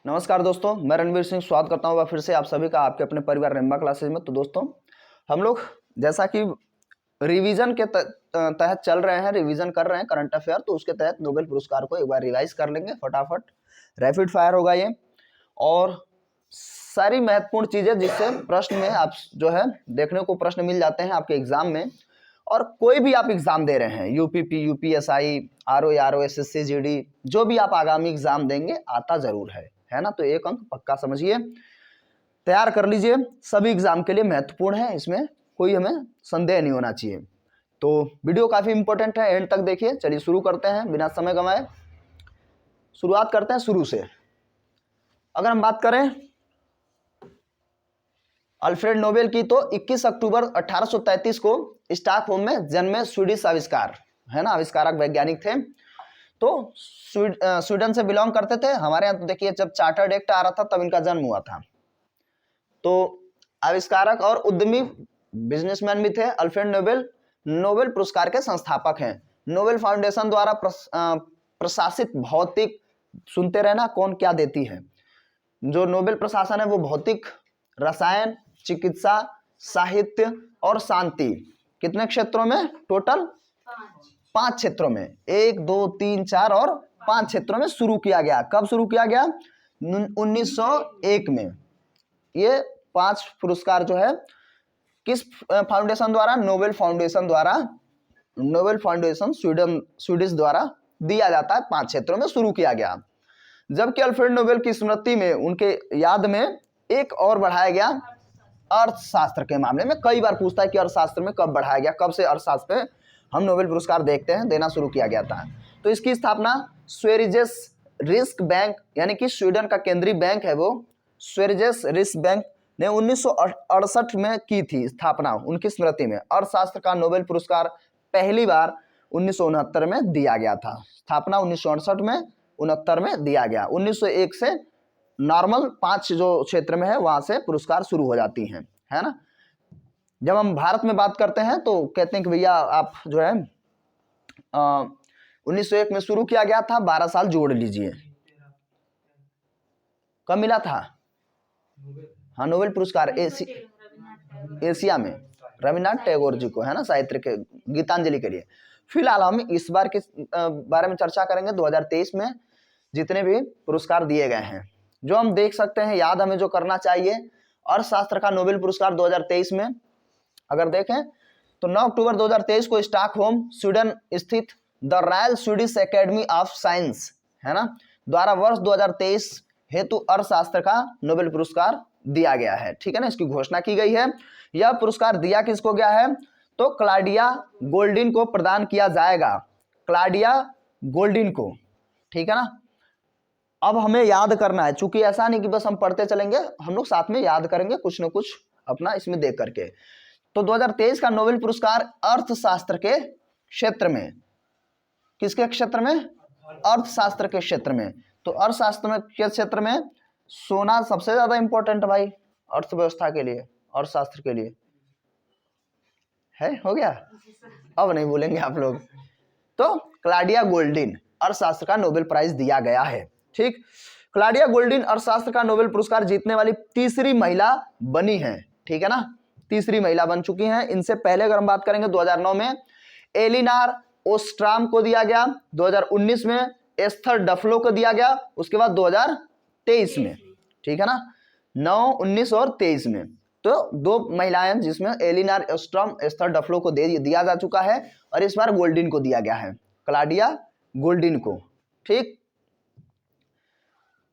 नमस्कार दोस्तों, मैं रणवीर सिंह स्वागत करता हूँ फिर से आप सभी का आपके अपने परिवार रेम्बा क्लासेज में। तो दोस्तों, हम लोग जैसा कि रिवीजन के तहत चल रहे हैं, रिवीजन कर रहे हैं करंट अफेयर, तो उसके तहत नोबेल पुरस्कार को एक बार रिवाइज कर लेंगे फटाफट। रैपिड फायर होगा ये, और सारी महत्वपूर्ण चीज़ें जिससे प्रश्न में आप जो है देखने को प्रश्न मिल जाते हैं आपके एग्जाम में। और कोई भी आप एग्जाम दे रहे हैं, UPP, UPSI, RO, SSC, GD, जो भी आप आगामी एग्जाम देंगे आता जरूर है ना। तो एक अंक पक्का समझिए, तैयार कर लीजिए, सभी एग्जाम के लिए महत्वपूर्ण है, इसमें कोई हमें संदेह नहीं होना चाहिए। तो वीडियो काफ़ी इंपॉर्टेंट है, एंड तक देखिए। चलिए शुरू करते हैं बिना समय गंवाए, शुरुआत करते हैं शुरू से। अगर हम बात करें अल्फ्रेड नोबेल की, तो 21 अक्टूबर 1833 को स्टॉकहोम में जन्मे स्वीडिश आविष्कार, है ना, आविष्कारक वैज्ञानिक थे। तो स्वीडन से बिलोंग करते थे। हमारे यहाँ तो देखिए जब चार्टर्ड एक्ट आ रहा था तब इनका जन्म हुआ था। तो आविष्कारक और उद्यमी बिजनेसमैन भी थे। अल्फ्रेड नोबेल नोबेल पुरस्कार के संस्थापक हैं। नोबेल फाउंडेशन द्वारा प्रशासित भौतिक, सुनते रहना कौन क्या देती है, जो नोबेल प्रशासन है वो भौतिक, रसायन, चिकित्सा, साहित्य और शांति, कितने क्षेत्रों में? टोटल 5 क्षेत्रों में, 1, 2, 3, 4 और 5 क्षेत्रों में शुरू किया गया। कब शुरू किया गया? 1901 में। ये 5 पुरस्कार जो है किस फाउंडेशन द्वारा? नोबेल फाउंडेशन द्वारा, नोबेल फाउंडेशन स्वीडिश द्वारा दिया जाता है। 5 क्षेत्रों में शुरू किया गया। जबकि अल्फ्रेड नोबेल की स्मृति में, उनके याद में एक और बढ़ाया गया अर्थशास्त्र के मामले में। कई बार पूछता है कि अर्थशास्त्र में कब बढ़ाया गया, कब से अर्थशास्त्र पे हम नोबेल पुरस्कार देखते हैं, देना शुरू किया गया था। तो इसकी स्थापना स्वेरिजेस रिस्क बैंक, यानी कि स्वीडन का केंद्रीय बैंक है वो, स्वेरिजेस रिस्क बैंक ने 1968 में की थी स्थापना, उनकी स्मृति में। अर्थशास्त्र का नोबेल पुरस्कार पहली बार 1969 में दिया गया था। स्थापना 1968 में, 69 में दिया गया। 1901 से नॉर्मल 5 जो क्षेत्र में है वहां से पुरस्कार शुरू हो जाती हैं, है ना। जब हम भारत में बात करते हैं तो कहते हैं कि भैया आप जो है 1901 में शुरू किया गया था, 12 साल जोड़ लीजिए। कब मिला था? हाँ, नोबेल पुरस्कार एशिया में रविन्द्रनाथ टैगोर जी को, है ना, साहित्य के गीतांजलि के लिए। फिलहाल हम इस बार के बारे में चर्चा करेंगे 2023 में जितने भी पुरस्कार दिए गए हैं, जो हम देख सकते हैं। याद हमें जो करना चाहिए, अर्थशास्त्र का नोबेल पुरस्कार 2023 में अगर देखें तो 9 अक्टूबर 2023 को स्टॉकहोम स्वीडन स्थित the royal Swedish academy of science, है ना, द्वारा वर्ष 2023 हेतु अर्थशास्त्र का नोबेल पुरस्कार दिया गया है। ठीक है ना, इसकी घोषणा की गई है। यह पुरस्कार दिया किसको गया है? तो क्लॉडिया गोल्डिन को प्रदान किया जाएगा, क्लॉडिया गोल्डिन को। ठीक है ना। अब हमें याद करना है, चूंकि ऐसा नहीं कि बस हम पढ़ते चलेंगे, हम लोग साथ में याद करेंगे कुछ न कुछ अपना इसमें देख करके। तो 2023 का नोबेल पुरस्कार अर्थशास्त्र के क्षेत्र में, किसके क्षेत्र में? अर्थशास्त्र के क्षेत्र में। तो अर्थशास्त्र में के क्षेत्र में सोना सबसे ज्यादा इंपॉर्टेंट भाई, अर्थव्यवस्था के लिए, अर्थशास्त्र के लिए है। हो गया, अब नहीं बोलेंगे आप लोग। तो क्लॉडिया गोल्डिन अर्थशास्त्र का नोबेल प्राइज दिया गया है। ठीक, क्लॉडिया गोल्डिन अर्थशास्त्र का नोबेल पुरस्कार जीतने वाली तीसरी महिला बनी है। ठीक है ना, तीसरी महिला बन चुकी हैं। इनसे पहले अगर हम बात करेंगे 2009 में एलिनार ओस्ट्राम को दिया गया, 2019 में एस्थर डफलो को दिया गया, उसके बाद 2023 में। ठीक है ना, 9, 19 और 23 में तो 2 महिलाएं जिसमें एलिनार ओस्ट्राम, एस्थर डफलो को दे दिया जा चुका है, और इस बार गोल्डिन को दिया गया है, क्लॉडिया गोल्डिन को। ठीक,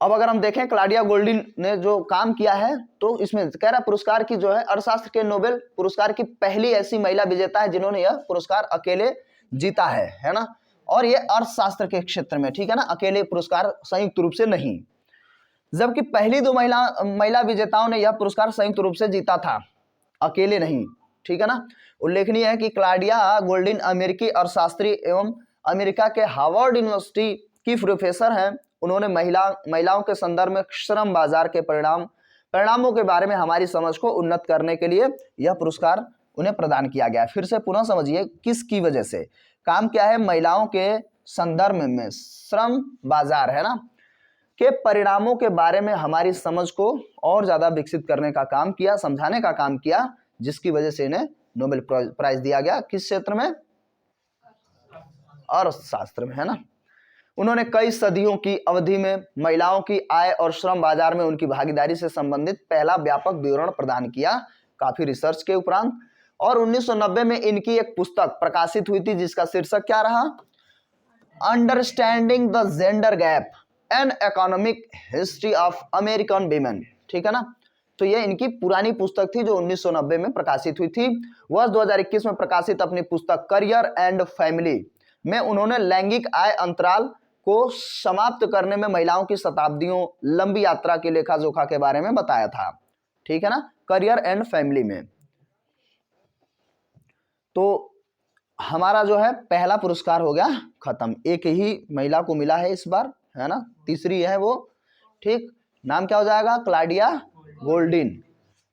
अब अगर हम देखें क्लॉडिया गोल्डिन ने जो काम किया है, तो इसमें कह रहा पुरस्कार की जो है, अर्थशास्त्र के नोबेल पुरस्कार की पहली ऐसी महिला विजेता है जिन्होंने यह पुरस्कार अकेले जीता है ना। और ये अर्थशास्त्र के क्षेत्र में, ठीक है ना, अकेले पुरस्कार, संयुक्त रूप से नहीं। जबकि पहली 2 महिला विजेताओं ने यह पुरस्कार संयुक्त रूप से जीता था, अकेले नहीं। ठीक है ना। उल्लेखनीय है कि क्लॉडिया गोल्डिन अमेरिकी अर्थशास्त्री एवं अमेरिका के हार्वर्ड यूनिवर्सिटी की प्रोफेसर हैं। उन्होंने महिलाओं के संदर्भ में श्रम बाजार के परिणामों के बारे में हमारी समझ को उन्नत करने के लिए यह पुरस्कार उन्हें प्रदान किया गया। फिर से पुनः समझिए किसकी वजह से काम क्या है? महिलाओं के संदर्भ में श्रम बाजार, है ना, के परिणामों के बारे में हमारी समझ को और ज्यादा विकसित करने का काम किया, समझाने का काम किया, जिसकी वजह से इन्हें नोबेल प्राइज दिया गया। किस क्षेत्र में? अर्थशास्त्र में, है ना। उन्होंने कई सदियों की अवधि में महिलाओं की आय और श्रम बाजार में उनकी भागीदारी से संबंधित पहला व्यापक विवरण प्रदान किया, काफी रिसर्च के उपरांत। और 1990 में इनकी एक पुस्तक प्रकाशित हुई थी जिसका शीर्षक क्या रहा? Understanding the gender gap and economic history of American women, ठीक है ना। तो ये इनकी पुरानी पुस्तक थी जो 1990 में प्रकाशित हुई थी। वर्ष 2021 में प्रकाशित अपनी पुस्तक करियर एंड फैमिली में उन्होंने लैंगिक आय अंतराल को समाप्त करने में महिलाओं की शताब्दियों लंबी यात्रा की लेखा जोखा के बारे में बताया था, ठीक है ना, करियर एंड फैमिली में। तो हमारा जो है पहला पुरस्कार हो गया खत्म। एक ही महिला को मिला है इस बार, है ना, तीसरी है वो, ठीक। नाम क्या हो जाएगा? क्लाउडिया गोल्डिन,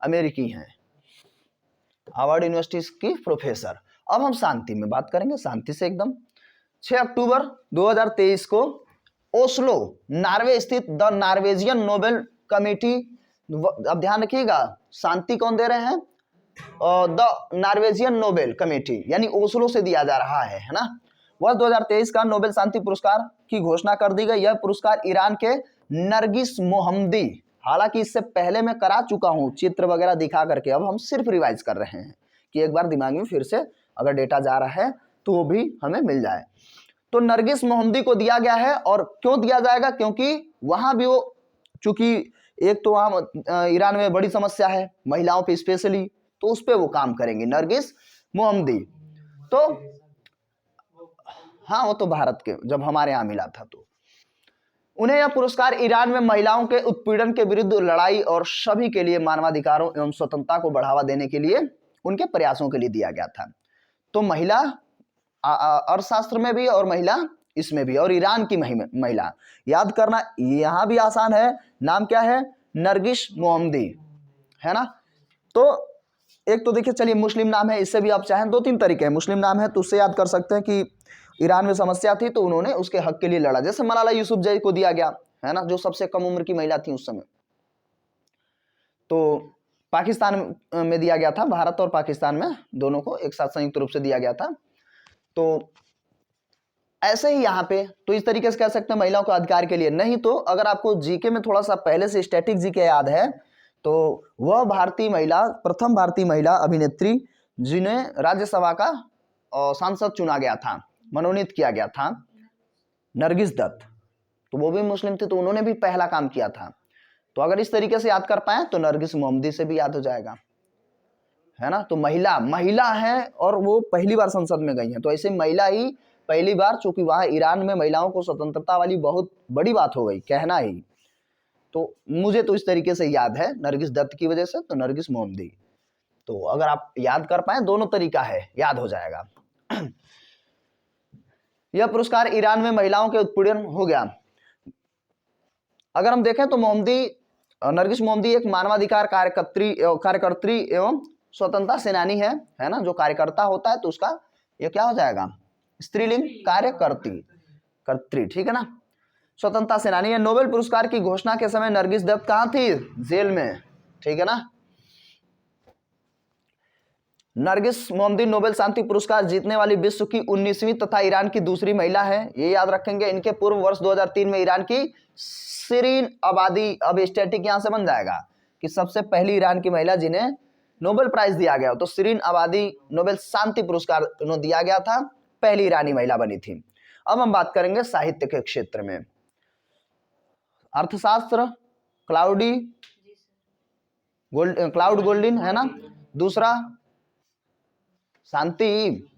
अमेरिकी हैं, हार्वर्ड यूनिवर्सिटी की प्रोफेसर। अब हम शांति में बात करेंगे, शांति से एकदम। 6 अक्टूबर 2023 को ओस्लो, नॉर्वे स्थित द नॉर्वेजियन नोबेल कमेटी, अब ध्यान रखिएगा शांति कौन दे रहे हैं? द नॉर्वेजियन नोबेल कमेटी, यानी ओस्लो से दिया जा रहा है ना। वर्ष 2023 का नोबेल शांति पुरस्कार की घोषणा कर दी गई। यह पुरस्कार ईरान के नरगिस मोहम्मदी, हालांकि इससे पहले मैं करा चुका हूं चित्र वगैरह दिखा करके, अब हम सिर्फ रिवाइज कर रहे हैं कि एक बार दिमाग में फिर से अगर डेटा जा रहा है तो वो भी हमें मिल जाए। तो नरगिस मोहम्मदी को दिया गया है। और क्यों दिया जाएगा? क्योंकि वहां भी वो, चूंकि एक तो वहां ईरान में बड़ी समस्या है महिलाओं पे स्पेशली, तो उस पे वो काम करेंगे, नरगिस मोहम्मदी। तो हाँ, वो तो भारत के जब हमारे यहाँ मिला था। तो उन्हें यह पुरस्कार ईरान में महिलाओं के उत्पीड़न के विरुद्ध लड़ाई और सभी के लिए मानवाधिकारों एवं स्वतंत्रता को बढ़ावा देने के लिए उनके प्रयासों के लिए दिया गया था। तो महिला अर्थशास्त्र में भी और महिला इसमें भी, और ईरान की महिला याद करना यहां भी आसान है। नाम क्या है? नरगिस मोहम्मदी, है ना। तो एक तो देखिए, चलिए मुस्लिम नाम है, इससे भी आप चाहें 2-3 तरीके हैं। मुस्लिम नाम है तो उससे याद कर सकते हैं कि ईरान में समस्या थी तो उन्होंने उसके हक के लिए लड़ा, जैसे मलाला यूसुफजई को दिया गया, है ना, जो सबसे कम उम्र की महिला थी उस समय। तो पाकिस्तान में दिया गया था, भारत और पाकिस्तान में दोनों को एक साथ संयुक्त रूप से दिया गया था। तो ऐसे ही यहाँ पे तो इस तरीके से कह सकते हैं महिलाओं के अधिकार के लिए। नहीं तो अगर आपको जीके में थोड़ा सा पहले से स्टैटिक जीके याद है तो वह भारतीय महिला, प्रथम भारतीय महिला अभिनेत्री जिन्हें राज्यसभा का सांसद चुना गया था, मनोनीत किया गया था, नरगिस दत्त। तो वो भी मुस्लिम थे तो उन्होंने भी पहला काम किया था। तो अगर इस तरीके से याद कर पाए तो नरगिस मोहम्मदी से भी याद हो जाएगा, है ना। तो महिला है और वो पहली बार संसद में गई हैं, तो ऐसे महिला ही पहली बार, चूंकि वहां ईरान में महिलाओं को स्वतंत्रता वाली बहुत बड़ी बात हो गई कहना ही। तो मुझे तो इस तरीके से याद है नरगिस दत्त की वजह से, तो नरगिस मोहम्मदी। तो अगर आप याद कर पाए, दोनों तरीका है, याद हो जाएगा। यह पुरस्कार ईरान में महिलाओं के उत्पीड़न हो गया। अगर हम देखें तो नरगिस मोहम्मदी एक मानवाधिकार कार्यकर्त्री एवं स्वतंत्रता सेनानी है ना। जो कार्यकर्ता होता है तो उसका ये क्या हो जाएगा? स्त्रीलिंग, कार्यकर्त्री, ठीक है ना। स्वतंत्रता सेनानी है। नोबेल पुरस्कार की घोषणा के समय नरगिस दत्त कहां थी? जेल में, ठीक है ना। नरगिस मोहम्मदी नोबेल शांति पुरस्कार जीतने वाली विश्व की 19वीं तथा ईरान की दूसरी महिला है, ये याद रखेंगे। इनके पूर्व वर्ष 2003 में ईरान की शिरीन अबादी, अब स्टैटिक यहां से बन जाएगा कि सबसे पहली ईरान की महिला जिन्हें नोबेल प्राइज दिया गया, तो शिरीन अबादी नोबेल शांति पुरस्कार उन्हें दिया गया था, पहली ईरानी महिला बनी थी। अब हम बात करेंगे साहित्य के क्षेत्र में। अर्थशास्त्र क्लाउड गोल्डिन, है ना। दूसरा शांति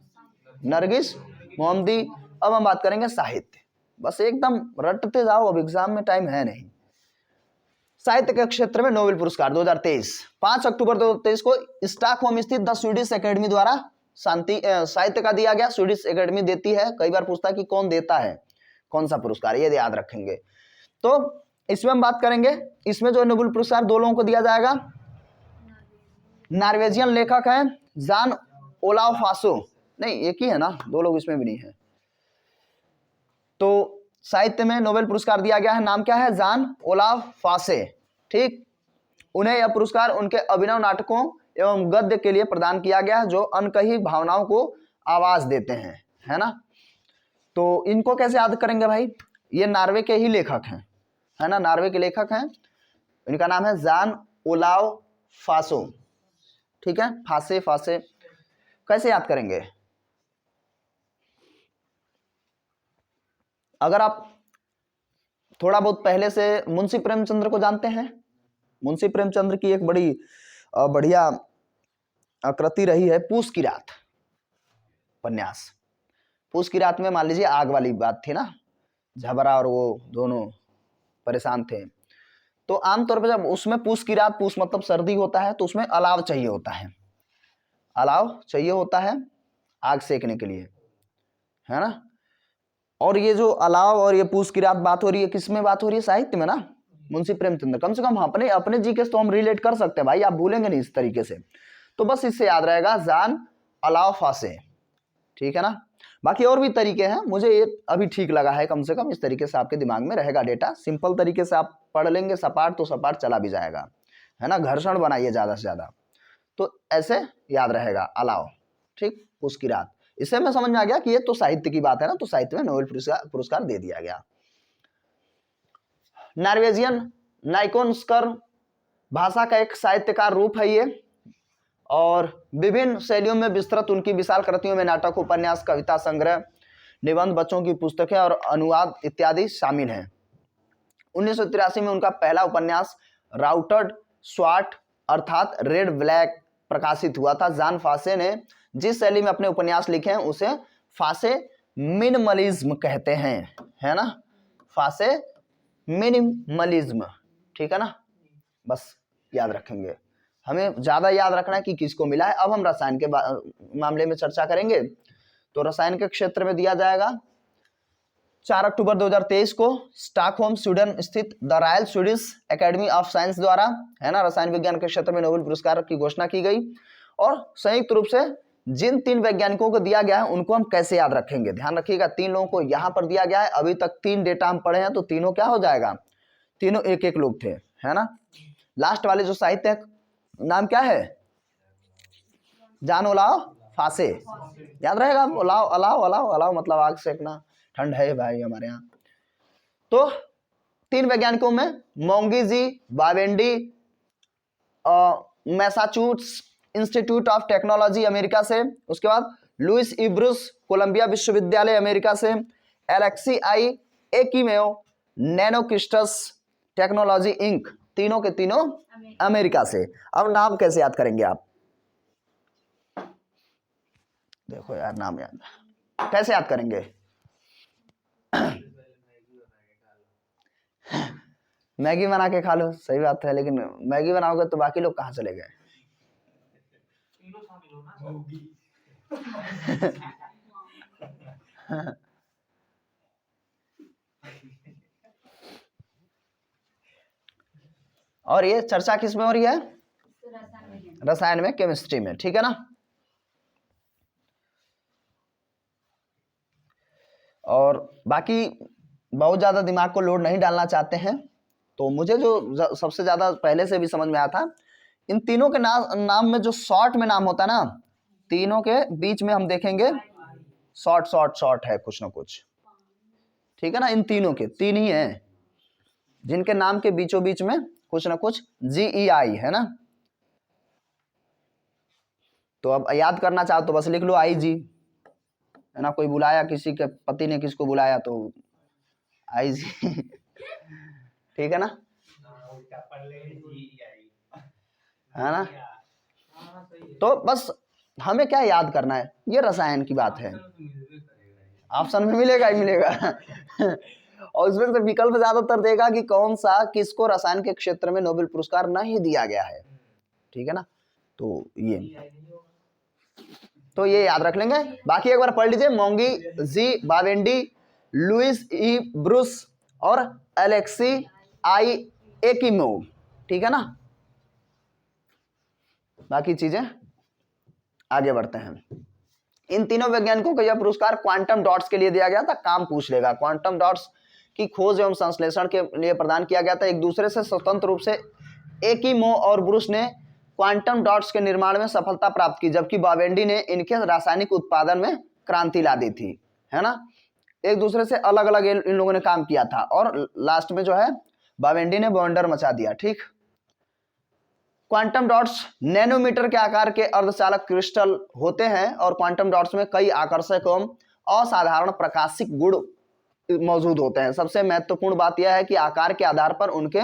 नरगिस मोहम्मदी। अब हम बात करेंगे साहित्य, बस एकदम रटते जाओ, अब एग्जाम में टाइम है नहीं। साहित्य के क्षेत्र में नोबेल पुरस्कार 2023, 5 अक्टूबर 2023 को स्टॉकहोम स्थित द स्वीडिश एकेडमी द्वारा साहित्य का दिया गया। स्वीडिश एकेडमी देती है, कई बार पूछता है कि कौन देता है, कौन सा पुरस्कार, ये याद रखेंगे। तो इसमें हम बात करेंगे, इसमें जो नोबेल पुरस्कार 2 लोगों को दिया जाएगा। नॉर्वेजियन लेखक हैं जान ओलाव फासो, नहीं एक ही है ना, 2 लोग इसमें भी नहीं है। तो साहित्य में नोबेल पुरस्कार दिया गया है, नाम क्या है? जान ओलाव फासे। ठीक, उन्हें यह पुरस्कार उनके अभिनव नाटकों एवं गद्य के लिए प्रदान किया गया है जो अनकही भावनाओं को आवाज देते हैं, है ना। तो इनको कैसे याद करेंगे भाई? ये नॉर्वे के ही लेखक हैं, है ना, नॉर्वे के लेखक हैं। इनका नाम है जान ओलाव फासो। ठीक है, फासे फासे कैसे याद करेंगे? अगर आप थोड़ा बहुत पहले से मुंशी प्रेमचंद्र को जानते हैं, मुंशी प्रेमचंद्र की एक बड़ी बढ़िया आकृति रही है पूस की रात उपन्यास। पूस की रात में मान लीजिए आग वाली बात थी ना, झबरा और वो दोनों परेशान थे। तो आमतौर पर जब उसमें पूस की रात, पूस मतलब सर्दी होता है, तो उसमें अलाव चाहिए होता है, अलाव चाहिए होता है आग सेकने के लिए, है ना। और ये जो अलाव और ये पूस की रात बात हो रही है, किसमें बात हो रही है? साहित्य में ना, मुंशी प्रेमचंद्र। कम से कम अपने अपने जी के तो हम रिलेट कर सकते हैं भाई, आप भूलेंगे नहीं इस तरीके से। तो बस इससे याद रहेगा जान अलाव फासे, ठीक है ना। बाकी और भी तरीके हैं, मुझे ये अभी ठीक लगा है, कम से कम इस तरीके से आपके दिमाग में रहेगा डेटा। सिंपल तरीके से आप पढ़ लेंगे सपाट तो सपाट चला भी जाएगा, है ना। घर्षण बनाइए ज्यादा से ज्यादा, तो ऐसे याद रहेगा अलाव। ठीक, उसकी रात, इससे मैं समझ में आ गया कि ये तो साहित्य की बात है ना, तो साहित्य में नोबेल पुरस्कार दे दिया गया। नॉर्वेजियन नाइकोन्स्कर भाषा का एक साहित्यकार रूप है ये, और विभिन्न शैलियों में विस्तृत उनकी विशाल कृतियों में नाटक, उपन्यास, कविता संग्रह, निबंध, बच्चों की पुस्तकें और अनुवाद इत्यादि शामिल हैं। 1983 में उनका पहला उपन्यास राउटर्ड स्वाट अर्थात रेड ब्लैक प्रकाशित हुआ था। जान फासे ने जिस शैली में अपने उपन्यास लिखे हैं उसे फासे मिनिमलिज्म कहते हैं, है ना, फासे मिनिमलिज्म। ठीक है ना, बस याद रखेंगे, हमें ज्यादा याद रखना है कि किसको मिला है। अब हम रसायन के मामले में चर्चा करेंगे। तो रसायन के क्षेत्र में दिया जाएगा 4 अक्टूबर 2023 को स्टॉकहोम स्वीडन स्थित the royal Swedish academy of science द्वारा, है ना, रसायन विज्ञान के क्षेत्र में नोबेल पुरस्कार की घोषणा की गई। और संयुक्त रूप से जिन 3 वैज्ञानिकों को दिया गया है उनको हम कैसे याद रखेंगे? ध्यान रखिएगा, 3 लोगों को यहां पर दिया गया है। अभी तक 3 डेटा हम पढ़े हैं, तो तीनों क्या हो जाएगा? तीनों एक एक लोग थे, है ना। लास्ट वाले जो साहित्य नाम क्या है? जान ओलाव फासे, याद रहेगा। ओलाव अलाव अलाव अलाव मतलब आग सेकना, ठंड है भाई हमारे यहाँ। तो 3 वैज्ञानिकों में Moungi G Bawendi Massachusetts Institute of Technology America से, उसके बाद लुइस ई ब्रूस कोलंबिया विश्वविद्यालय अमेरिका से, Alexei I Ekimov nanocrystals technology Inc, तीनों के तीनों अमेरिका से। अब नाम कैसे याद करेंगे आप? देखो यार, नाम याद कैसे याद करेंगे? मैगी बना के खा लो, सही बात है, लेकिन मैगी बनाओगे तो बाकी लोग कहाँ चले गए? और ये चर्चा किस में हो रही है? रसायन में, केमिस्ट्री में, ठीक है ना। और बाकी बहुत ज्यादा दिमाग को लोड नहीं डालना चाहते हैं, तो मुझे जो सबसे ज्यादा पहले से भी समझ में आया था, इन तीनों के नाम में जो शॉर्ट में नाम होता है ना, तीनों के बीच में हम देखेंगे शॉर्ट शॉर्ट शॉर्ट है कुछ ना कुछ, ठीक है ना। इन तीनों के 3 ही हैं जिनके नाम के बीचों बीच में कुछ ना कुछ GEI है ना। तो अब याद करना चाहो तो बस लिख लो IG, है ना। कोई बुलाया, किसी के पति ने किसको बुलाया तो IG, ठीक है ना, है ना। तो बस हमें क्या याद करना है? ये रसायन की बात है, ऑप्शन में मिलेगा ही मिलेगा। और उसमें से विकल्प ज्यादातर देगा कि कौन सा, किसको रसायन के क्षेत्र में नोबेल पुरस्कार नहीं दिया गया है, ठीक है ना। तो ये याद रख लेंगे। बाकी एक बार पढ़ लीजिए, मोंगी जी बावेंडी, लुइस ई ब्रूस और एलेक्सी आई एकिमेओ, ठीक है ना। बाकी चीजें आगे बढ़ते हैं। इन तीनों वैज्ञानिकों को यह पुरस्कार क्वांटम डॉट्स के लिए दिया गया था। काम पूछ लेगा, क्वांटम डॉट्स की खोज एवं संश्लेषण के लिए प्रदान किया गया था। एक दूसरे से स्वतंत्र रूप से एकिमो और ब्रूस ने क्वांटम डॉट्स के निर्माण में सफलता प्राप्त की, जबकि बावेंडी ने इनके रासायनिक उत्पादन में क्रांति ला दी थी, है ना। एक दूसरे से अलग अलग इन लोगों ने काम किया था और लास्ट में जो है बावेंडी ने बवंडर मचा दिया। ठीक, क्वांटम डॉट्स नैनोमीटर के आकार के अर्धचालक क्रिस्टल होते हैं और क्वांटम डॉट्स में कई आकर्षक एवं असाधारण प्रकाशिक गुण मौजूद होते हैं। सबसे महत्वपूर्ण बात यह है कि आकार के आधार पर उनके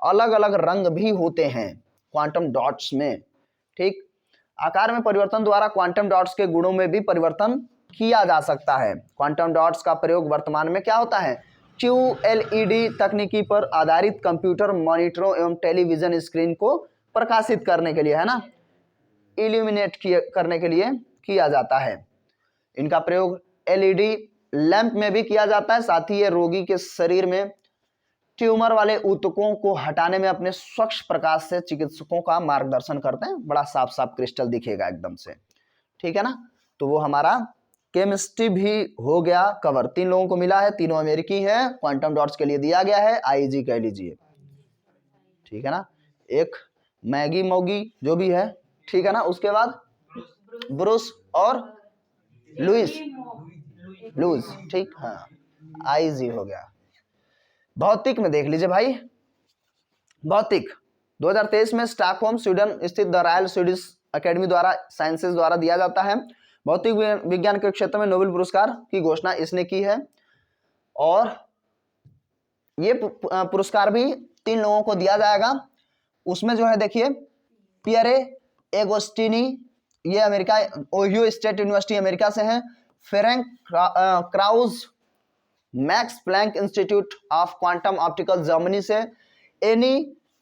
अलग अलग रंग भी होते हैं क्वांटम डॉट्स में। ठीक, आकार में परिवर्तन द्वारा क्वांटम डॉट्स के गुणों में भी परिवर्तन किया जा सकता है। क्वांटम डॉट्स का प्रयोग वर्तमान में क्या होता है, QLED तकनीकी पर आधारित कंप्यूटर मॉनिटरों एवं टेलीविजन स्क्रीन को प्रकाशित करने के लिए, है ना, इल्यूमिनेट करने के लिए किया जाता है। इनका प्रयोग LED लैंप में भी किया जाता है। साथ ही ये रोगी के शरीर में ट्यूमर वाले ऊतकों को हटाने में अपने स्वच्छ प्रकाश से चिकित्सकों का मार्गदर्शन करते हैं। बड़ा साफ साफ क्रिस्टल दिखेगा एकदम से, ठीक है ना। तो वो हमारा केमिस्ट्री भी हो गया कवर। 3 लोगों को मिला है, तीनों अमेरिकी हैं। क्वांटम डॉट्स के लिए दिया गया है IG कह लीजिए, ठीक है ना। एक मैगी मोगी जो भी है, ठीक है ना। उसके बाद ब्रूस और लुइस, ठीक, हाँ, IG हो गया। भौतिक में देख लीजिए भाई, भौतिक 2023 में स्टॉकहोम स्वीडन स्थित द रॉयल स्वीडिश अकेडमी द्वारा साइंसेज द्वारा दिया जाता है। भौतिक विज्ञान के क्षेत्र में नोबेल पुरस्कार की घोषणा इसने की है और ये पुरस्कार भी 3 लोगों को दिया जाएगा। उसमें जो है देखिए, पियरे एगोस्टिनी, ये America Ohio State University America से हैं। Ferenc Krausz Max Planck Institute of Quantum Optical Germany से। एनी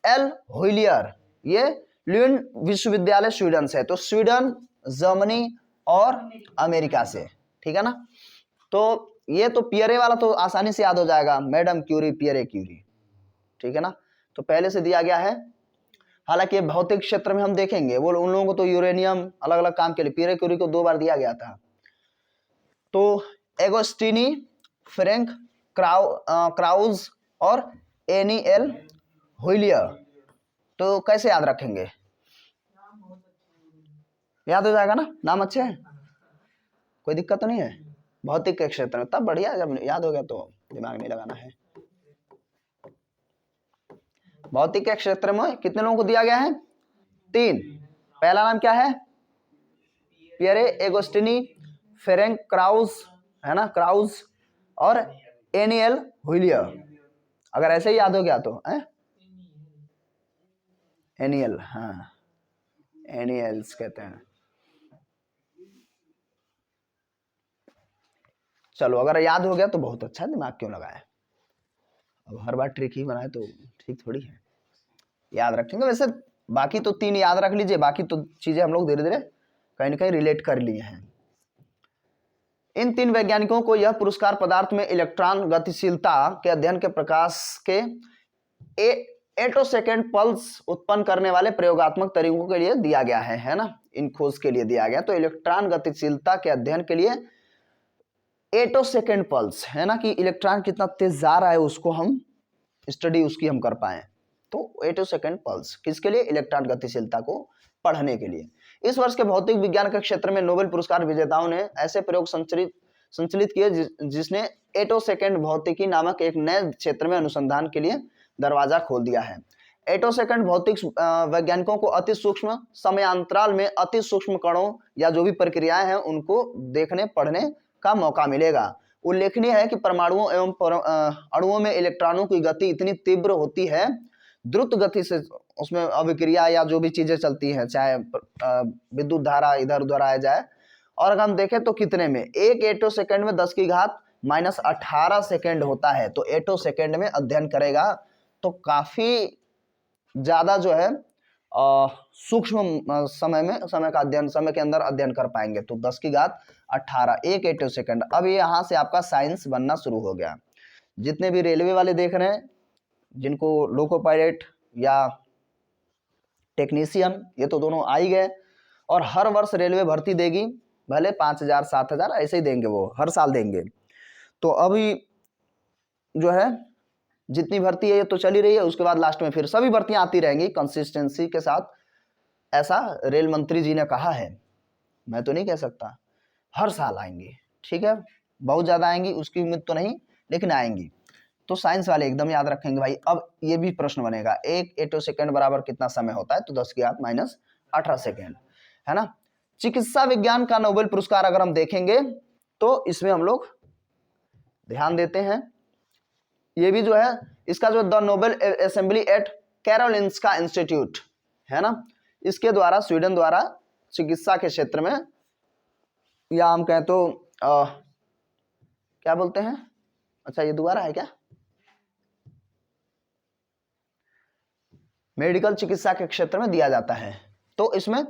एल हुइलियर, ये ल्यून विश्वविद्यालय स्वीडन से। तो स्वीडन, जर्मनी और अमेरिका से, ठीक है ना। तो ये तो पियरे वाला तो आसानी से याद हो जाएगा, मैडम क्यूरी, पियरे क्यूरी, ठीक है ना। तो पहले से दिया गया है। हालांकि भौतिक क्षेत्र में हम देखेंगे वो उन लोगों को तो यूरेनियम अलग अलग काम के लिए, पियरे क्यूरी को 2 बार दिया गया था। तो एगोस्टिनी, फ्रैंक क्राउज और एनी एल हुइलियर, तो कैसे याद रखेंगे, याद हो जाएगा ना, नाम अच्छे हैं, कोई दिक्कत तो नहीं है। भौतिक के क्षेत्र में तब बढ़िया, जब याद हो गया तो दिमाग नहीं लगाना है। भौतिक के क्षेत्र में कितने लोगों को दिया गया है, 3। पहला नाम क्या है, पियरे एगोस्टिनी, फेरेंक क्राउज, है ना, क्राउज और एनियल हुइलियर। अगर ऐसे ही याद हो गया तो एनियल, हाँ, एनियल्स कहते हैं। चलो, अगर याद हो गया तो बहुत अच्छा, दिमाग क्यों लगाया। अब हर बार ट्रिक ही बनाए तो ठीक थोड़ी है, याद रखेंगे। वैसे बाकी तो 3 याद रख लीजिए, बाकी तो चीजें हम लोग धीरे धीरे कहीं ना कहीं रिलेट कर लिए हैं। इन 3 वैज्ञानिकों को यह पुरस्कार पदार्थ में इलेक्ट्रॉन गतिशीलता के अध्ययन के प्रकाश के एटोसेकेंड पल्स उत्पन्न करने वाले प्रयोगात्मक तरीकों के लिए दिया गया है ना, इन खोज के लिए दिया गया। तो इलेक्ट्रॉन गतिशीलता के अध्ययन के लिए एटोसेकेंड पल्स, है ना, कि इलेक्ट्रॉन कितना तेज जा रहा है उसको हम स्टडी उसकी हम कर पाए। तो एटोसेकेंड पल्स किसके लिए, इलेक्ट्रॉन गतिशीलता को पढ़ने के लिए। इस वर्ष के भौतिक विज्ञान के क्षेत्र में नोबेल पुरस्कार विजेताओं ने ऐसे प्रयोग संचालित किए जिसने एटोसेकेंड भौतिकी नामक एक नए क्षेत्र में अनुसंधान के लिए दरवाजा खोल दिया है। एटोसेकेंड भौतिक वैज्ञानिकों को अति सूक्ष्म समयांतराल में अति सूक्ष्म कणों या जो भी प्रक्रियाएं हैं उनको देखने पढ़ने का मौका मिलेगा। उल्लेखनीय है कि परमाणुओं एवं अणुओं में इलेक्ट्रॉनों की गति इतनी तीव्र होती है, द्रुत गति से उसमें अभिक्रिया या जो भी चीजें चलती हैं, चाहे विद्युत धारा इधर उधर आ जाए। और अगर हम देखें तो कितने में, 1 एटो सेकेंड में 10⁻⁻18 सेकेंड होता है। तो एटो सेकेंड में अध्ययन करेगा तो काफी ज्यादा जो है सूक्ष्म समय का अध्ययन, समय के अंदर अध्ययन कर पाएंगे। तो 10⁻18 1 एटो सेकेंड। अब यहाँ से आपका साइंस बनना शुरू हो गया। जितने भी रेलवे वाले देख रहे हैं, जिनको लोको पायलट या टेक्नीशियन, ये तो दोनों आ ही गए। और हर वर्ष रेलवे भर्ती देगी, भले 5,000 7,000 ऐसे ही देंगे, वो हर साल देंगे। तो अभी जो है जितनी भर्ती है ये तो चली रही है, उसके बाद लास्ट में फिर सभी भर्तियां आती रहेंगी कंसिस्टेंसी के साथ, ऐसा रेल मंत्री जी ने कहा है। मैं तो नहीं कह सकता, हर साल आएंगी, ठीक है, बहुत ज़्यादा आएंगी उसकी उम्मीद तो नहीं, लेकिन आएंगी। तो साइंस वाले एकदम याद रखेंगे भाई। अब ये भी प्रश्न बनेगा, एक एटो सेकेंड बराबर कितना समय होता है, तो 10 की घात माइनस 18 सेकेंड, है ना। चिकित्सा विज्ञान का नोबेल पुरस्कार अगर हम देखेंगे तो इसमें हम लोग ध्यान देते हैं, ये भी जो है इसका जो the Nobel assembly eight Karolinska institute है ना, इसके द्वारा स्वीडन द्वारा चिकित्सा के क्षेत्र में, या हम कहें तो क्या बोलते हैं, अच्छा ये दोबारा है क्या, मेडिकल चिकित्सा के क्षेत्र में दिया जाता है। तो इसमें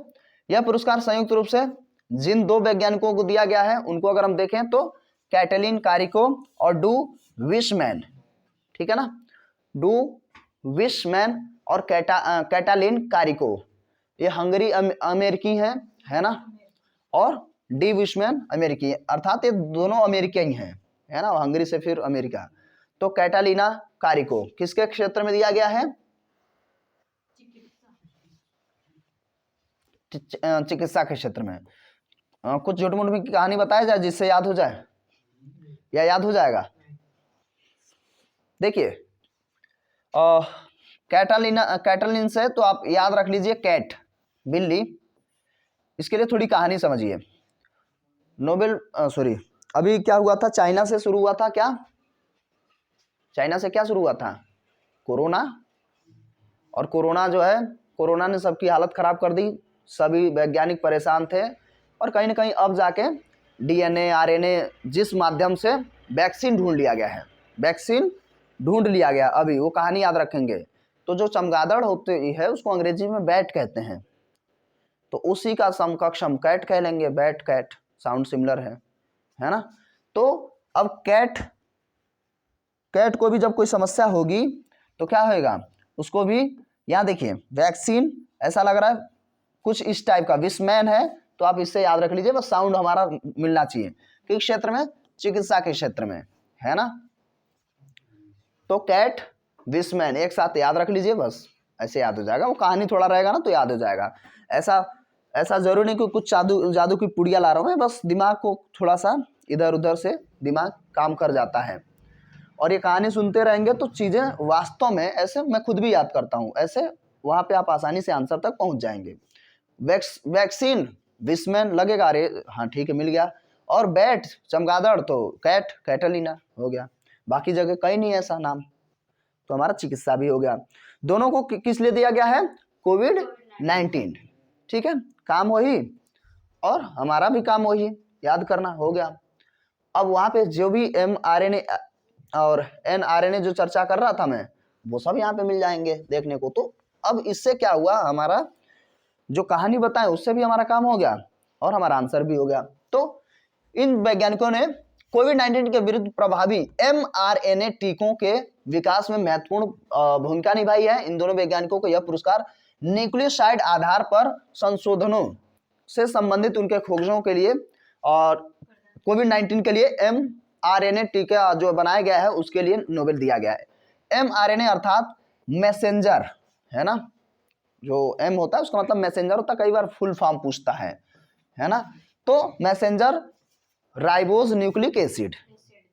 यह पुरस्कार संयुक्त रूप से जिन 2 वैज्ञानिकों को दिया गया है उनको अगर हम देखें तो कैटलिन कारिको और डू विशमैन, ठीक है ना, डू विशमैन और कैटालिन कारिको, ये हंगरी अमेरिकी हैं, है ना, और डी विशमैन अमेरिकी, अर्थात ये दोनों अमेरिकी ही हैं, है ना, हंगरी से फिर अमेरिका। तो कैटालिना कारिको किसके क्षेत्र में दिया गया है, चिकित्सा के क्षेत्र में। कुछ झूठ मूठ की कहानी बताया जाए जिससे याद हो जाए, या याद हो जाएगा। देखिए कैटलिन से तो आप याद रख लीजिए कैट, बिल्ली। इसके लिए थोड़ी कहानी समझिए। नोबेल सॉरी अभी क्या हुआ था, चाइना से शुरू हुआ था, क्या चाइना से क्या शुरू हुआ था, कोरोना। और कोरोना जो है, कोरोना ने सबकी हालत खराब कर दी, सभी वैज्ञानिक परेशान थे, और कहीं ना कहीं अब जाके डीएनए आरएनए जिस माध्यम से वैक्सीन ढूंढ लिया गया है, वैक्सीन ढूंढ लिया गया, अभी वो कहानी याद रखेंगे। तो जो चमगादड़ होती है उसको अंग्रेजी में बैट कहते हैं, तो उसी का समकक्ष हम कैट कह लेंगे, बैट कैट साउंड सिमिलर है ना। तो अब कैट को भी जब कोई समस्या होगी तो क्या होएगा, उसको भी, यहाँ देखिए वैक्सीन ऐसा लग रहा है कुछ इस टाइप का, विशमैन है तो आप इससे याद रख लीजिए, बस साउंड हमारा मिलना चाहिए, किस क्षेत्र में, चिकित्सा के क्षेत्र में, है ना। तो कैट विशमैन एक साथ याद रख लीजिए, बस ऐसे याद हो जाएगा, वो कहानी थोड़ा रहेगा ना तो याद हो जाएगा। ऐसा जरूरी नहीं कि कुछ जादू की पुड़िया ला रहा हूँ मैं, बस दिमाग को थोड़ा सा इधर उधर से दिमाग काम कर जाता है, और ये कहानी सुनते रहेंगे तो चीज़ें वास्तव में, ऐसे मैं खुद भी याद करता हूँ, ऐसे वहाँ पे आप आसानी से आंसर तक पहुँच जाएंगे। वैक्सीन विशमैन लगेगा, अरे हाँ ठीक है मिल गया, और बैट चमगादड़ तो कैट कैटलिना हो गया, बाकी जगह कहीं नहीं ऐसा नाम, तो हमारा चिकित्सा भी हो गया। दोनों को किस लिए दिया गया है, कोविड-19, ठीक है, काम वही और हमारा भी काम वही, याद करना हो गया। अब वहाँ पे जो भी mRNA और nRNA जो चर्चा कर रहा था मैं, वो सब यहाँ पे मिल जाएंगे देखने को। तो अब इससे क्या हुआ, हमारा जो कहानी बताएं उससे भी हमारा काम हो गया और हमारा आंसर भी हो गया। तो इन वैज्ञानिकों ने कोविड-19 के विरुद्ध प्रभावी mRNA टीकों के विकास में महत्वपूर्ण भूमिका निभाई है। इन दोनों वैज्ञानिकों को यह पुरस्कार न्यूक्लियोसाइड आधार पर संशोधनों से संबंधित उनके खोजों के लिए और कोविड-19 के लिए mRNA टीका जो बनाया गया है उसके लिए नोबेल दिया गया है। mRNA अर्थात मैसेंजर, है ना, जो M होता है उसका मतलब मैसेंजर होता है, कई बार फुल फॉर्म पूछता है ना, तो मैसेंजर राइबोज न्यूक्लिक एसिड,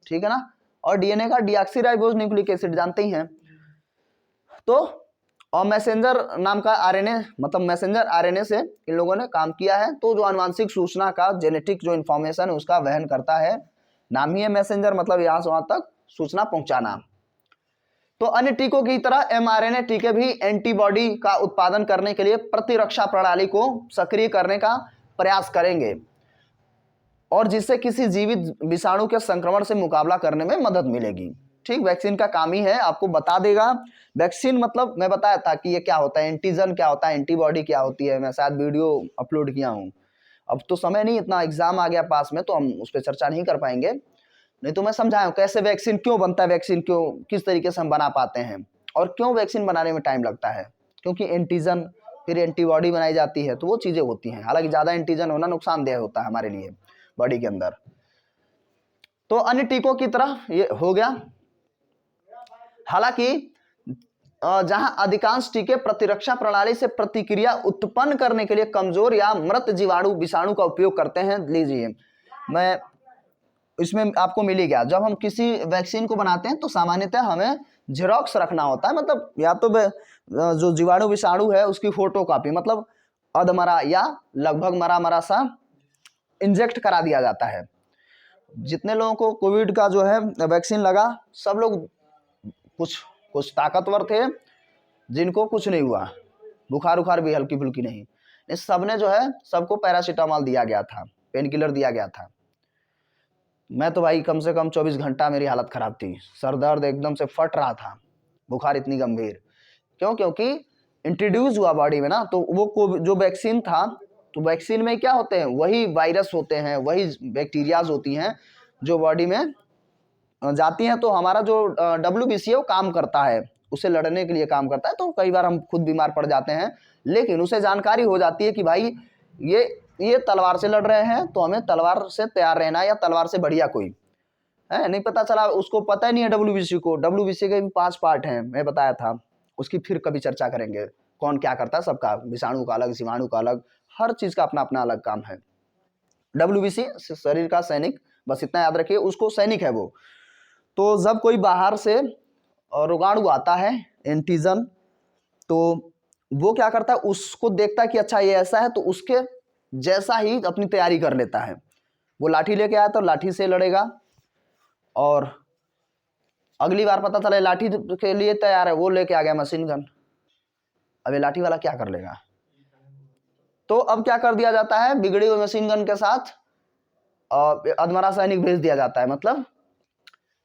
ठीक है ना, और डीएनए का डीऑक्सी राइबोज न्यूक्लिक एसिड जानते ही हैं। तो और मैसेंजर नाम का आरएनए, मतलब मैसेंजर आरएनए से इन लोगों ने काम किया है। तो जो आनुवांशिक सूचना का जेनेटिक जो इंफॉर्मेशन है उसका वहन करता है, नाम ही है मैसेंजर, मतलब यहाँ से वहां तक सूचना पहुंचाना। तो अन्य टीकों की तरह mRNA टीके भी एंटीबॉडी का उत्पादन करने के लिए प्रतिरक्षा प्रणाली को सक्रिय करने का प्रयास करेंगे और जिससे किसी जीवित विषाणु के संक्रमण से मुकाबला करने में मदद मिलेगी। ठीक, वैक्सीन का काम ही है, आपको बता देगा। वैक्सीन मतलब मैं बताया था कि ये क्या होता है, एंटीजन क्या होता है, एंटीबॉडी क्या होती है, मैं शायद वीडियो अपलोड किया हूँ। अब तो समय नहीं, इतना एग्जाम आ गया पास में, तो हम उस पर चर्चा नहीं कर पाएंगे, नहीं तो मैं समझाया हूँ कैसे वैक्सीन क्यों बनता है, वैक्सीन क्यों, किस तरीके से हम बना पाते हैं और क्यों वैक्सीन बनाने में टाइम लगता है, क्योंकि एंटीजन फिर एंटीबॉडी बनाई जाती है, तो वो चीज़ें होती हैं। हालांकि ज़्यादा एंटीजन होना नुकसानदेह होता है हमारे लिए बॉडी के अंदर। तो अन्य टीकों की तरह ये हो गया हालांकि जहां अधिकांश टीके प्रतिरक्षा प्रणाली से प्रतिक्रिया उत्पन्न करने के लिए कमजोर या मृत जीवाणु विषाणु का उपयोग करते हैं। लीजिए, मैं इसमें आपको मिल ही गया। जब हम किसी वैक्सीन को बनाते हैं तो सामान्यतः हमें जेरोक्स रखना होता है, मतलब या तो जो जीवाणु विषाणु है उसकी फोटो कॉपी, मतलब अधमरा या लगभग मरा मरा सा इंजेक्ट करा दिया जाता है। जितने लोगों को कोविड का जो है वैक्सीन लगा, सब लोग कुछ ताकतवर थे, जिनको कुछ नहीं हुआ, बुखार उखार भी हल्की फुल्की नहीं, इस सब ने जो है सबको पैरासीटामोल दिया गया था, पेन किलर दिया गया था। मैं तो भाई कम से कम 24 घंटा मेरी हालत खराब थी, सर दर्द एकदम से फट रहा था, बुखार इतनी गंभीर। क्यों? क्योंकि इंट्रोड्यूस हुआ बॉडी में ना, तो वो जो वैक्सीन था, तो वैक्सीन में क्या होते हैं, वही वायरस होते हैं, वही बैक्टीरियाज होती हैं जो बॉडी में जाती हैं। तो हमारा जो WBC है वो काम करता है, उसे लड़ने के लिए काम करता है। तो कई बार हम खुद बीमार पड़ जाते हैं, लेकिन उसे जानकारी हो जाती है कि भाई ये तलवार से लड़ रहे हैं, तो हमें तलवार से तैयार रहना है, या तलवार से बढ़िया कोई है नहीं। पता चला उसको पता ही नहीं है WBC को। WBC के भी 5 पार्ट हैं, मैं बताया था, उसकी फिर कभी चर्चा करेंगे, कौन क्या करता है सबका, विषाणु का अलग, जीवाणु का अलग, हर चीज का अपना अपना अलग काम है। WBC शरीर का सैनिक, बस इतना याद रखिए, उसको सैनिक है वो। तो जब कोई बाहर से रोगाणु आता है, एंटीजन, तो वो क्या करता है, उसको देखता है कि अच्छा ये ऐसा है, तो उसके जैसा ही अपनी तैयारी कर लेता है। वो लाठी लेके आया तो लाठी से लड़ेगा, और अगली बार पता चला लाठी के लिए तैयार है, वो लेके आ गया मशीन गन। अब ये लाठी वाला क्या कर लेगा? तो अब क्या कर दिया जाता है, बिगड़ी हुई मशीन गन के साथ अधमरा सैनिक भेज दिया जाता है। मतलब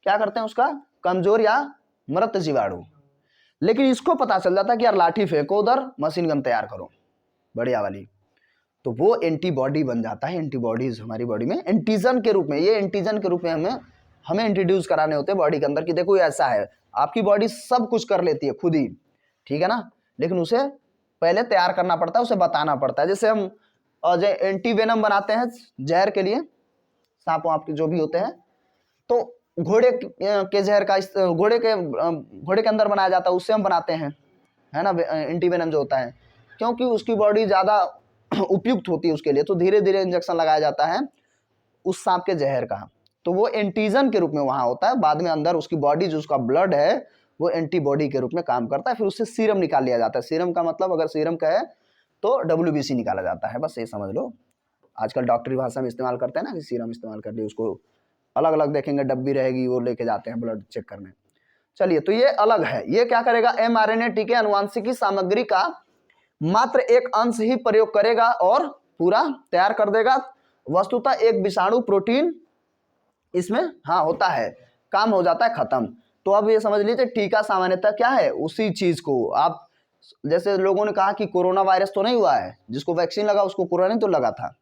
क्या करते हैं, उसका कमजोर या मृत जीवाणु। लेकिन इसको पता चल जाता है कि यार लाठी फेंको उधर, मशीन गन तैयार करो बढ़िया वाली, तो वो एंटीबॉडी बन जाता है। एंटीबॉडीज हमारी बॉडी में एंटीजन के रूप में, ये एंटीजन के रूप में हमें इंट्रोड्यूस कराने होते हैं बॉडी के अंदर कि देखो ऐसा है। आपकी बॉडी सब कुछ कर लेती है खुद ही, ठीक है ना, लेकिन उसे पहले तैयार करना पड़ता है, उसे बताना पड़ता है। जैसे हम एंटीवेनम बनाते हैं जहर के लिए, सांप वाप के जो भी होते हैं, तो घोड़े के जहर का घोड़े के अंदर बनाया जाता है, उससे हम बनाते हैं, है ना, एंटीवेनम जो होता है, क्योंकि उसकी बॉडी ज़्यादा उपयुक्त होती है उसके लिए। तो धीरे धीरे इंजेक्शन लगाया जाता है उस सांप के जहर का, तो वो एंटीजन के रूप में वहाँ होता है। बाद में अंदर उसकी बॉडी, जो उसका ब्लड है, वो एंटीबॉडी के रूप में काम करता है। फिर उससे सीरम निकाल लिया जाता है। सीरम का मतलब, अगर सीरम का है तो WBC निकाला जाता है, बस ये समझ लो। आजकल डॉक्टरी भाषा में इस्तेमाल करते हैं ना कि सीरम इस्तेमाल कर लिया, उसको अलग अलग देखेंगे, डब्बी रहेगी, वो लेके जाते हैं ब्लड चेक करने। चलिए, तो ये अलग है। ये क्या करेगा, mRNA टीके अनुवांशिकी सामग्री का मात्र एक अंश ही प्रयोग करेगा और पूरा तैयार कर देगा। वस्तुतः एक विषाणु प्रोटीन इसमें हाँ होता है, काम हो जाता है, खत्म। तो अब ये समझ लीजिए, टीका सामान्यतः क्या है, उसी चीज को आप, जैसे लोगों ने कहा कि कोरोना वायरस तो नहीं हुआ है, जिसको वैक्सीन लगा उसको कोरोना तो लगा था,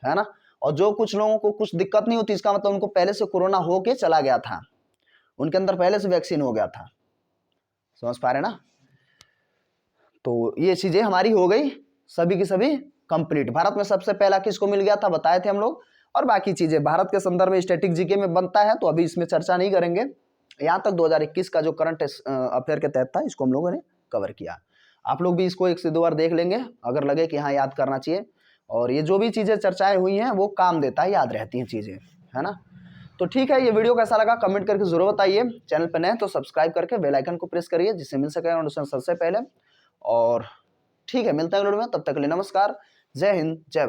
है ना, और जो कुछ लोगों को कुछ दिक्कत नहीं होती, इसका मतलब उनको पहले से कोरोना होके चला गया था, उनके अंदर पहले से वैक्सीन हो गया था। समझ पा रहे ना? तो ये चीजें हमारी हो गई सभी की सभी कंप्लीट। भारत में सबसे पहला किसको मिल गया था बताए थे हम लोग, और बाकी चीजें भारत के संदर्भ में स्टैटिक जीके में बनता है, तो अभी इसमें चर्चा नहीं करेंगे। यहाँ तक 2021 का जो करंट अफेयर के तहत था, इसको हम लोगों ने कवर किया। आप लोग भी इसको 1 से 2 बार देख लेंगे, अगर लगे कि हाँ याद करना चाहिए। और ये जो भी चीज़ें चर्चाएं हुई हैं वो काम देता है, याद रहती हैं चीज़ें, है ना। तो ठीक है, ये वीडियो कैसा लगा कमेंट करके जरूर बताइए। चैनल पर नए तो सब्सक्राइब करके बेल आइकन को प्रेस करिए, जिससे मिल सके नोटिफिकेशन सबसे पहले। और ठीक है, मिलता है वीडियो में, तब तक के लिए नमस्कार, जय हिंद, जय भारत।